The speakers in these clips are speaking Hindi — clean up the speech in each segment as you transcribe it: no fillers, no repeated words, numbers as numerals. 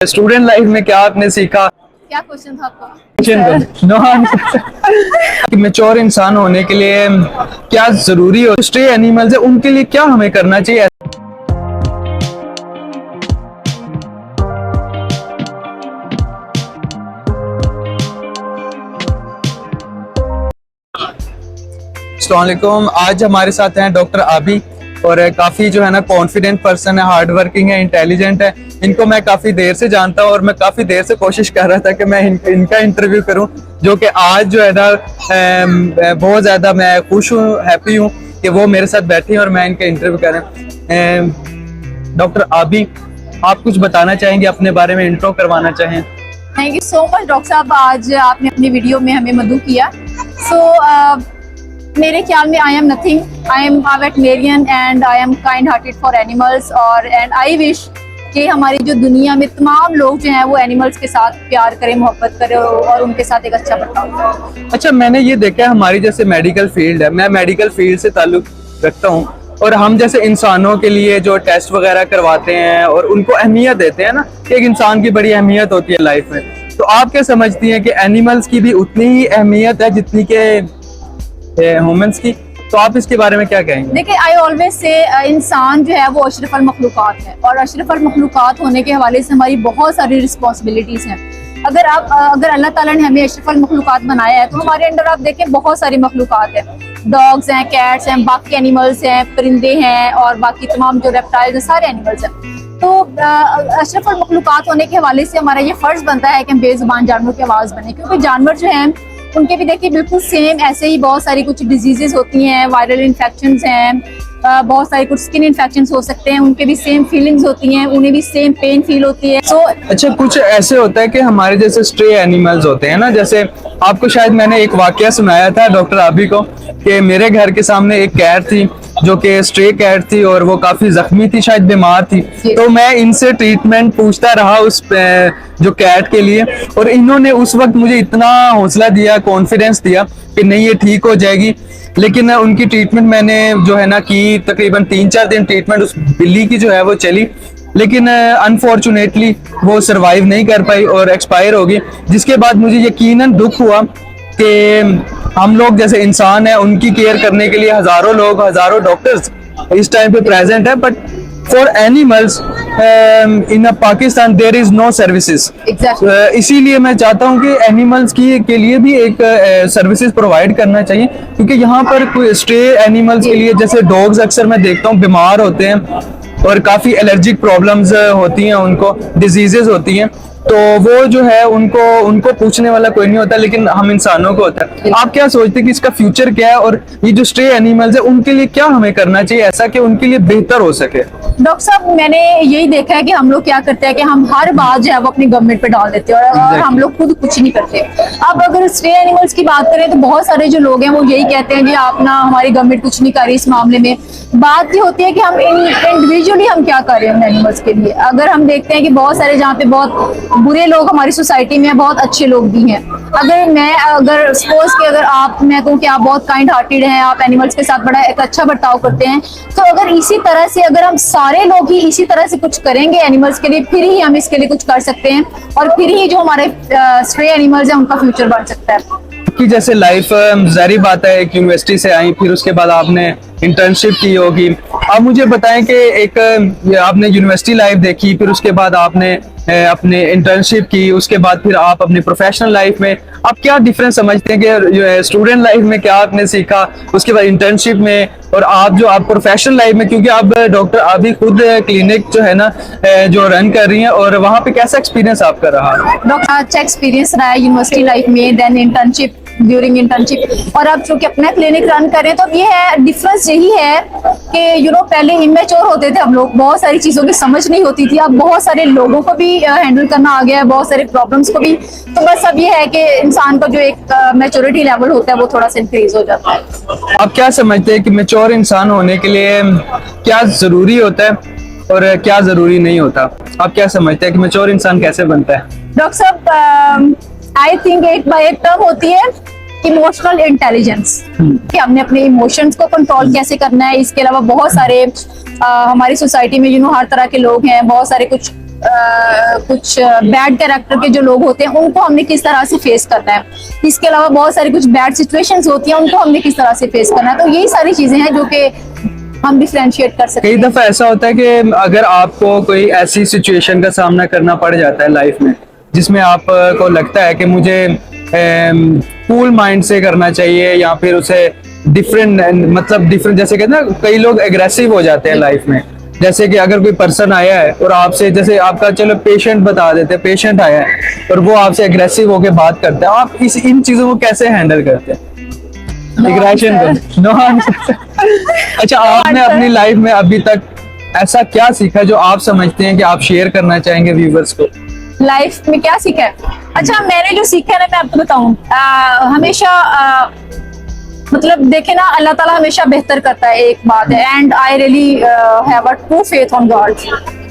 स्टूडेंट लाइफ में क्या आपने सीखा? क्या क्वेश्चन था आपका? मैच्योर इंसान होने के लिए क्या जरूरी हो? स्ट्रे एनिमल्स है उनके लिए क्या हमें करना चाहिए? अस्सलाम वालेकुम। आज हमारे साथ हैं डॉक्टर आबी और काफी जो है ना कॉन्फिडेंट पर्सन है, हार्ड वर्किंग है, इंटेलिजेंट है। इनको मैं काफी देर से जानता हूँ और मैं काफी देर से कोशिश कर रहा था कि मैं इनका इंटरव्यू करूँ, जो कि आज जो है ना बहुत ज्यादा मैं खुश हूँ, हैप्पी हूँ कि वो मेरे साथ बैठे हैं और मैं इनका इंटरव्यू कर रहा हूँ। डॉक्टर आबी, आप कुछ बताना चाहेंगे अपने बारे में, इंट्रो करवाना चाहें? Thank you so much doctor साहब, आज आपने अपनी वीडियो में हमें मदऊ किया। मेरे ख्याल में I am nothing, I am a veterinarian and I am kind hearted for animals और एंड आई विश कि हमारी जो दुनिया में तमाम लोग जो हैं वो एनिमल्स के साथ प्यार करें, मोहब्बत करें और उनके साथ एक अच्छा बर्ताव करें। अच्छा, मैंने ये देखा है हमारी जैसे मेडिकल फील्ड है, मैं मेडिकल फील्ड से ताल्लुक रखता हूँ और हम जैसे इंसानों के लिए जो टेस्ट वगैरह करवाते हैं और उनको अहमियत देते हैं ना, एक इंसान की बड़ी अहमियत होती है लाइफ में, तो आप क्या समझती हैं कि एनिमल्स की भी उतनी ही अहमियत है जितनी के ह्यूमंस की? तो आप इसके बारे में क्या कहेंगे? देखिए, आई ऑलवेज से इंसान जो है वो अशरफुल मखलूकात है और अशरफुल मखलूकात होने के हवाले से हमारी बहुत सारी रिस्पॉन्सिबिलिटीज हैं। अगर अल्लाह ताला ने हमें अशरफुल मखलूकात बनाया है तो हमारे अंदर आप देखें बहुत सारी मखलूकात हैं, डॉग्स हैं, कैट्स हैं, बाकी एनिमल्स हैं, परिंदे हैं और बाकी तमाम जो रेप्टाइल्स हैं, सारे एनिमल्स हैं। तो अशरफुल मखलूकात होने के हवाले से हमारा ये फर्ज बनता है कि हम बेजुबान जानवरों की आवाज़ बने, क्योंकि जानवर जो हैं उनके भी देखिए बिल्कुल सेम ऐसे ही बहुत सारी कुछ डिजीजेस होती हैं, वायरल इन्फेक्शंस हैं, बहुत सारी कुछ स्किन इन्फेक्शंस हो सकते हैं, उनके भी सेम फीलिंग्स होती हैं, उन्हें भी सेम पेन फील होती है। अच्छा, कुछ ऐसे होता है कि हमारे जैसे स्ट्रे एनिमल्स होते हैं ना, जैसे आपको शायद मैंने एक वाकया सुनाया था डॉक्टर आबी को कि मेरे घर के सामने एक कैट थी जो कि स्ट्रे कैट थी और वो काफी जख्मी थी, शायद बीमार थी, तो मैं इनसे ट्रीटमेंट पूछता रहा उस जो कैट के लिए, और इन्होंने उस वक्त मुझे इतना हौसला दिया, कॉन्फिडेंस दिया कि नहीं ये ठीक हो जाएगी। लेकिन उनकी ट्रीटमेंट मैंने जो है ना की, तकरीबन 3-4 दिन ट्रीटमेंट उस बिल्ली की जो है वो चली, लेकिन अनफॉर्चुनेटली वो सरवाइव नहीं कर पाई और एक्सपायर हो गई, जिसके बाद मुझे यकीनन दुख हुआ कि हम लोग जैसे इंसान है उनकी केयर करने के लिए हजारों लोग, हजारों डॉक्टर्स इस टाइम पे प्रेजेंट है, but for animals in Pakistan there is no services. इसीलिए मैं चाहता हूं कि एनिमल्स की के लिए भी एक सर्विसेज प्रोवाइड करना चाहिए, क्योंकि यहाँ पर कोई स्ट्रे एनिमल्स के लिए, जैसे डॉग्स अक्सर मैं देखता हूँ बीमार होते हैं और काफी एलर्जिक प्रॉब्लम्स होती हैं, उनको डिजीजेस होती हैं, तो वो जो है उनको पूछने वाला कोई नहीं होता, लेकिन हम इंसानों को होता है। आप क्या सोचते हैं कि इसका फ्यूचर क्या है और ये जो स्ट्रे एनिमल्स है उनके लिए क्या हमें करना चाहिए ऐसा कि उनके लिए बेहतर हो सके? डॉक्टर साहब, मैंने यही देखा है कि हम लोग क्या करते हैं कि हम हर बात जो है वो अपनी गवर्नमेंट पे डाल देते हैं और हम लोग खुद कुछ नहीं करते। अब अगर स्ट्रे एनिमल्स की बात करें तो बहुत सारे जो लोग हैं वो यही कहते हैं कि आप ना, हमारी गवर्नमेंट कुछ नहीं कर रही इस मामले में। बात ये होती है कि हम इंडिविजुअली हम क्या कर रहे हैं एनिमल्स के लिए। अगर हम देखते हैं कि बहुत सारे जहाँ पे बहुत बुरे लोग हमारी सोसाइटी में, बहुत अच्छे लोग भी हैं। अगर सपोज कि अगर मैं कहूँ कि आप बहुत काइंड हार्टेड हैं, आप एनिमल्स के साथ बड़ा एक अच्छा बर्ताव करते हैं, तो अगर इसी तरह से अगर हम सारे लोग ही इसी तरह से कुछ करेंगे एनिमल्स के लिए, फिर ही हम इसके लिए कुछ कर सकते हैं और फिर ही जो हमारे स्ट्रे एनिमल्स हैं उनका फ्यूचर बन सकता है। कि जैसे लाइफ जारी बात है, एक यूनिवर्सिटी से आई, फिर उसके बाद आपने इंटर्नशिप की होगी। आप मुझे बताएं कि एक आपने यूनिवर्सिटी लाइफ देखी, फिर उसके बाद आपने अपने इंटर्नशिप की, उसके बाद फिर आप अपनी प्रोफेशनल लाइफ में, आप क्या डिफरेंस समझते हैं कि स्टूडेंट लाइफ में क्या आपने सीखा, उसके बाद इंटर्नशिप में, और आप प्रोफेशनल लाइफ में, क्योंकि आप डॉक्टर आबी खुद क्लिनिक जो है ना जो रन कर रही हैं, और वहाँ पे कैसा एक्सपीरियंस आपका रहा? डॉक्टर, अच्छा एक्सपीरियंस रहा है यूनिवर्सिटी लाइफ में, देन इंटर्नशिप, ड्यूरिंग इंटर्नशिप, और अब चूंकि अपना क्लिनिक रन करें तो ये है डिफरेंस यही है कि पहले इमेच्योर होते थे हम लोग, बहुत सारी चीजों की समझ नहीं होती थी। अब बहुत सारे लोगों को भी हैंडल करना आ गया है, बहुत सारे प्रॉब्लम्स को भी। तो बस अब ये है कि इंसान का जो एक मैच्योरिटी लेवल होता है वो थोड़ा सा इंक्रीज हो जाता है। आप क्या समझते हैं कि मैच्योर इंसान होने के लिए क्या जरूरी होता है और क्या जरूरी नहीं होता? आप क्या समझते हैं कि मैच्योर इंसान कैसे बनता है? डॉक्टर साहब, आई थिंक एक टर्म होती है इमोशनल इंटेलिजेंस, कि हमने अपने इमोशंस को कंट्रोल कैसे करना है। इसके अलावा बहुत सारे हमारी सोसाइटी में हर तरह के लोग हैं, बहुत सारे कुछ कुछ बैड कैरेक्टर के जो लोग होते हैं उनको हमने किस तरह से फेस करना है। इसके अलावा बहुत सारी कुछ बैड सिचुएशंस होती हैं, उनको हमने किस तरह से फेस करना है। तो यही सारी चीजें हैं जो कि हम डिफरेंशिएट कर सकते कई हैं। दफा ऐसा होता है कि अगर आपको कोई ऐसी सिचुएशन का सामना करना पड़ जाता है लाइफ में जिसमें आपको लगता है कि मुझे कूल माइंड से करना चाहिए या फिर उसे डिफरेंट जैसे कहते हैं ना, कई लोग एग्रेसिव हो जाते हैं लाइफ में। जैसे कि अगर कोई पर्सन आया है और आपसे, जैसे आपका चलो पेशेंट बता देते हैं, पेशेंट आया है और वो आपसे एग्रेसिव होकर बात करता है, आप इन चीजों को कैसे हैंडल करते हैं? एग्रेशन को नो आंसर। अच्छा, आपने अपनी लाइफ में अभी तक ऐसा क्या सीखा जो आप समझते हैं कि आप शेयर करना चाहेंगे व्यूवर्स को? लाइफ में क्या सीखा है? अच्छा, मैंने जो सीखा है ना, मैं आपको बताऊं, हमेशा मतलब देखे ना, अल्लाह ताला हमेशा बेहतर करता है, एक बात है। And I really have a true faith on God.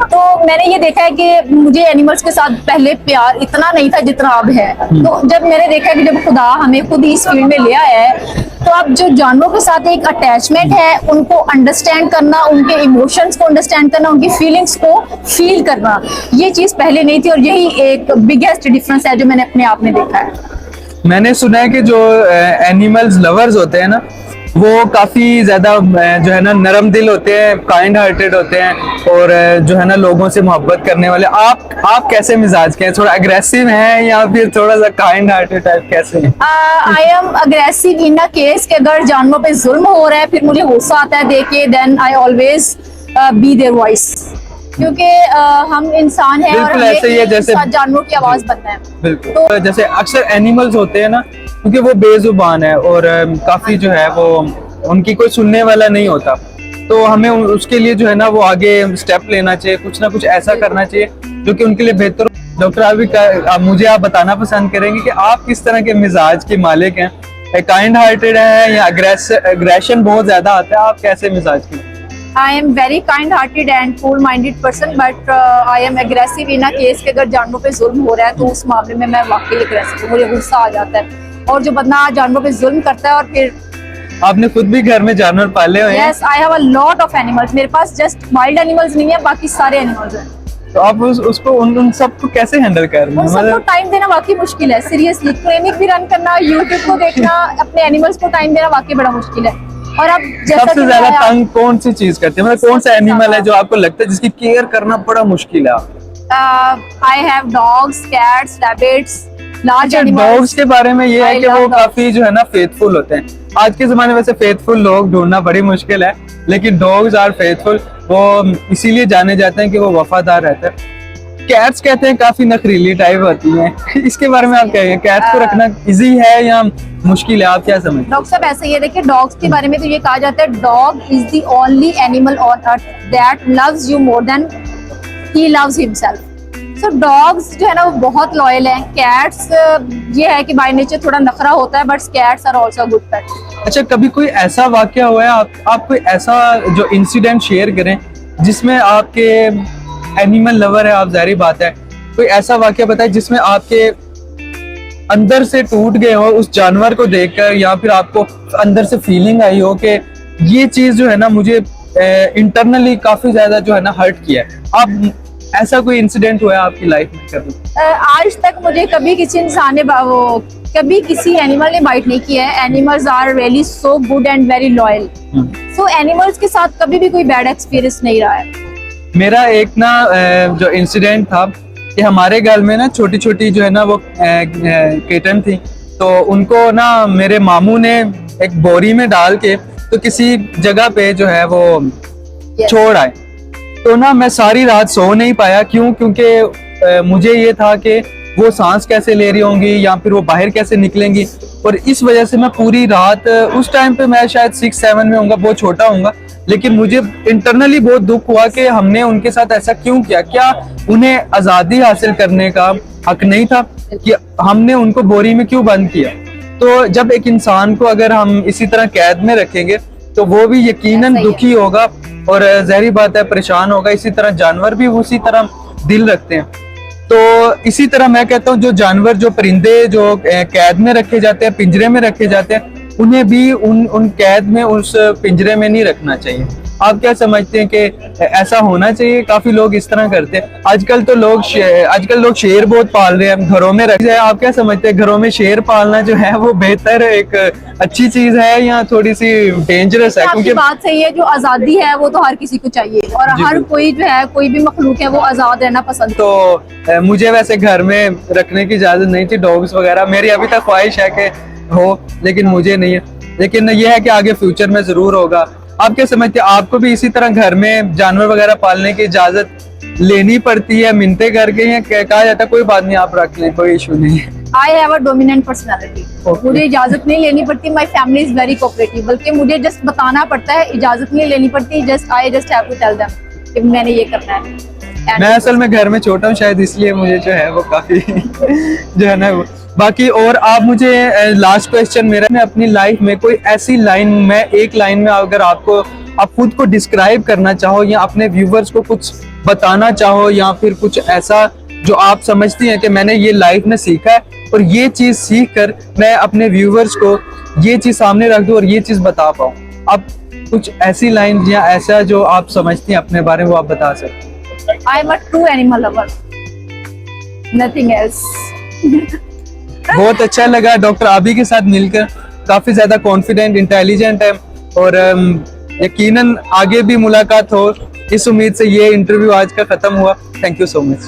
तो मैंने ये देखा है कि मुझे एनिमल्स के साथ पहले प्यार इतना नहीं था जितना अब है। तो जब मैंने देखा कि जब खुदा हमें खुद ही इस फील्ड में ले आया है, तो अब जो जानवरों के साथ एक अटैचमेंट है, उनको अंडरस्टैंड करना, उनके इमोशंस को अंडरस्टैंड करना, उनकी फीलिंग्स को फील करना, ये चीज पहले नहीं थी। और यही एक बिगेस्ट डिफरेंस है जो मैंने अपने आप में देखा है। मैंने सुना है कि जो एनिमल्स लवर्स होते हैं ना, वो काफी ज्यादा जो है ना नरम दिल होते हैं, काइंड हार्टेड होते हैं और जो है ना लोगों से मोहब्बत करने वाले। आप कैसे मिजाज के हैं? थोड़ा अग्रेसिव हैं या फिर थोड़ा सा काइंड हार्टेड टाइप, कैसे हैं? I am aggressive in a case कि अगर जानवरों पे जुल्म हो रहा है, फिर मुझे गुस्सा आता है देख के, then I always be there voice, क्योंकि हम इंसान हैं और हमें ऐसे ही है जैसे जानवरों की आवाज बनना है। बिल्कुल। तो जैसे अक्सर एनिमल्स होते हैं ना, क्योंकि वो बेजुबान है और काफी जो है वो उनकी कोई सुनने वाला नहीं होता, तो हमें उसके लिए जो है ना वो आगे स्टेप लेना चाहिए, कुछ ना कुछ ऐसा करना चाहिए जो कि उनके लिए बेहतर हो। डॉक्टर अभी मुझे आप बताना पसंद करेंगे कि आप किस तरह के मिजाज के मालिक हैं? काइंड हार्टेड हैं या अग्रेशन बहुत ज्यादा आता है? आप कैसे मिजाज के? I am very kind-hearted and cool-minded person, but I am aggressive in a case कि अगर जानवरों पे जुल्म हो रहा है तो उस मामले में मैं वाकई aggressive हूँ, मुझे गुस्सा आ जाता है। और जो बंदा जानवरों पे जुल्म करता है और फिर आपने खुद भी घर में जानवर पाले हुए हैं? Yes, I have a lot of animals. मेरे पास just wild animals नहीं है, बाकी सारे animals हैं। तो आप उसको उन सबको कैसे हैंडल कर रहे हैं? उन सबको टाइम देना वाकई मुश्किल है, सीरियसली। क्लिनिक भी रन करना, यूट्यूब को देखना, अपने एनिमल्स को टाइम देना वाकई बड़ा मुश्किल है। और अब सबसे ज्यादा तंग कौन सी चीज करती है? मतलब कौन सा एनिमल है जो आपको लगता है जिसकी केयर करना बड़ा मुश्किल है? I have dogs, cats, rabbits, large animals. Dogs के बारे में ये है कि वो काफी जो है ना फेथफुल होते हैं। आज के जमाने में वैसे फेथफुल लोग ढूंढना बड़ी मुश्किल है, लेकिन डॉग्स आर फेथफुल। वो इसीलिए जाने जाते हैं कि वो वफादार रहते हैं। कैट्स कहते हैं काफी नखरीली टाइप होती हैं। इसके बारे में आप कहेंगे, कैट्स को रखना इजी है या मुश्किल है? आप क्या समझते हैं? डॉग साहब ऐसा ही है, देखिए डॉग्स के बारे में तो ये कहा जाता है, dog is the only animal on earth that loves you more than he loves himself. So dogs जो है ना वो बहुत लॉयल हैं। कैट्स ये है कि बाय नेचर थोड़ा नखरा होता है, but cats are also good pet. अच्छा, कभी कोई ऐसा वाकया हुआ है आप कोई ऐसा जो इंसिडेंट शेयर करें जिसमें आपके एनिमल लवर है आप, जाहिर बात है, कोई ऐसा वाकया बताए जिसमें आपके अंदर से टूट गए हो उस जानवर को देखकर, या फिर आपको अंदर से फीलिंग आई हो कि ये चीज जो है ना मुझे इंटरनली काफी ज्यादा जो है ना हर्ट किया है? आप ऐसा कोई इंसिडेंट हुआ है आपकी लाइफ में कभी? आज तक मुझे कभी किसी इंसान ने कभी किसी एनिमल ने बाइट नहीं किया है। Animals are really so good and very loyal. So animals के साथ कभी भी कोई बैड एक्सपीरियंस नहीं रहा है। मेरा एक ना जो इंसिडेंट था कि हमारे घर में ना छोटी छोटी जो है ना वो किटन थी, तो उनको ना मेरे मामू ने एक बोरी में डाल के तो किसी जगह पे जो है वो छोड़ आए। तो ना मैं सारी रात सो नहीं पाया। क्योंकि मुझे ये था कि वो सांस कैसे ले रही होंगी या फिर वो बाहर कैसे निकलेंगी, और इस वजह से मैं पूरी रात, उस टाइम पे मैं शायद 6-7 में होऊंगा, बहुत छोटा होऊंगा, लेकिन मुझे इंटरनली बहुत दुख हुआ कि हमने उनके साथ ऐसा क्यों किया। क्या उन्हें आजादी हासिल करने का हक नहीं था कि हमने उनको बोरी में क्यों बंद किया? तो जब एक इंसान को अगर हम इसी तरह कैद में रखेंगे तो वो भी यकीनन दुखी होगा और ज़ाहिर बात है परेशान होगा। इसी तरह जानवर भी उसी तरह दिल रखते हैं। तो इसी तरह मैं कहता हूँ जो जानवर, जो परिंदे जो कैद में रखे जाते हैं, पिंजरे में रखे जाते हैं, उन्हें भी उन कैद में, उस पिंजरे में नहीं रखना चाहिए। आप क्या समझते हैं कि ऐसा होना चाहिए? काफी लोग इस तरह करते हैं। आजकल लोग शेर बहुत पाल रहे हैं, घरों में रखते हैं। आप क्या समझते हैं, घरों में शेर पालना जो है वो बेहतर एक अच्छी चीज है या थोड़ी सी डेंजरस है? आपकी बात सही है, जो आजादी है वो तो हर किसी को चाहिए, और जी, हर बिल्कुल। कोई जो है, कोई भी मखलूक है वो आजाद रहना पसंद तो मुझे वैसे घर में रखने की इजाजत नहीं थी डॉग्स वगैरह, मेरी अभी तक ख्वाहिश है कि हो, लेकिन मुझे नहीं है। लेकिन ये है कि आगे फ्यूचर में जरूर होगा। आप क्या समझते हैं, आपको भी इसी तरह घर में जानवर वगैरह पालने की इजाजत लेनी पड़ती है मिन्नतें करके, या कहा जाता है कोई बात नहीं आप रख लें, कोई इशू नहीं है? I have a dominant personality. Okay. मुझे इजाजत नहीं लेनी पड़ती, my family is very cooperative, बल्कि मुझे जस्ट बताना पड़ता है, इजाजत नहीं लेनी पड़ती, just have to tell them कि मैंने ये करना है। मैं असल में घर में छोटा हूँ शायद, इसलिए मुझे जो है वो काफी जो है ना वो। बाकी और आप मुझे लास्ट क्वेश्चन मेरा, मैं अपनी लाइफ में कोई ऐसी लाइन, मैं एक लाइन में अगर आपको, आप खुद को डिस्क्राइब करना चाहो या अपने व्यूवर्स को कुछ बताना चाहो, या फिर कुछ ऐसा जो आप समझती हैं कि मैंने ये लाइफ में सीखा है और ये चीज सीख कर मैं अपने व्यूवर्स को ये चीज सामने रख दूं और ये चीज बता पाऊं, आप कुछ ऐसी लाइन या ऐसा जो आप समझती हैं अपने बारे में वो आप बता सकते हैं? I am a true animal lover, nothing else. बहुत अच्छा लगा डॉक्टर आबी के साथ मिलकर, काफी ज्यादा कॉन्फिडेंट, इंटेलिजेंट है, और यकीनन आगे भी मुलाकात हो, इस उम्मीद से ये इंटरव्यू आज का खत्म हुआ। Thank you so much.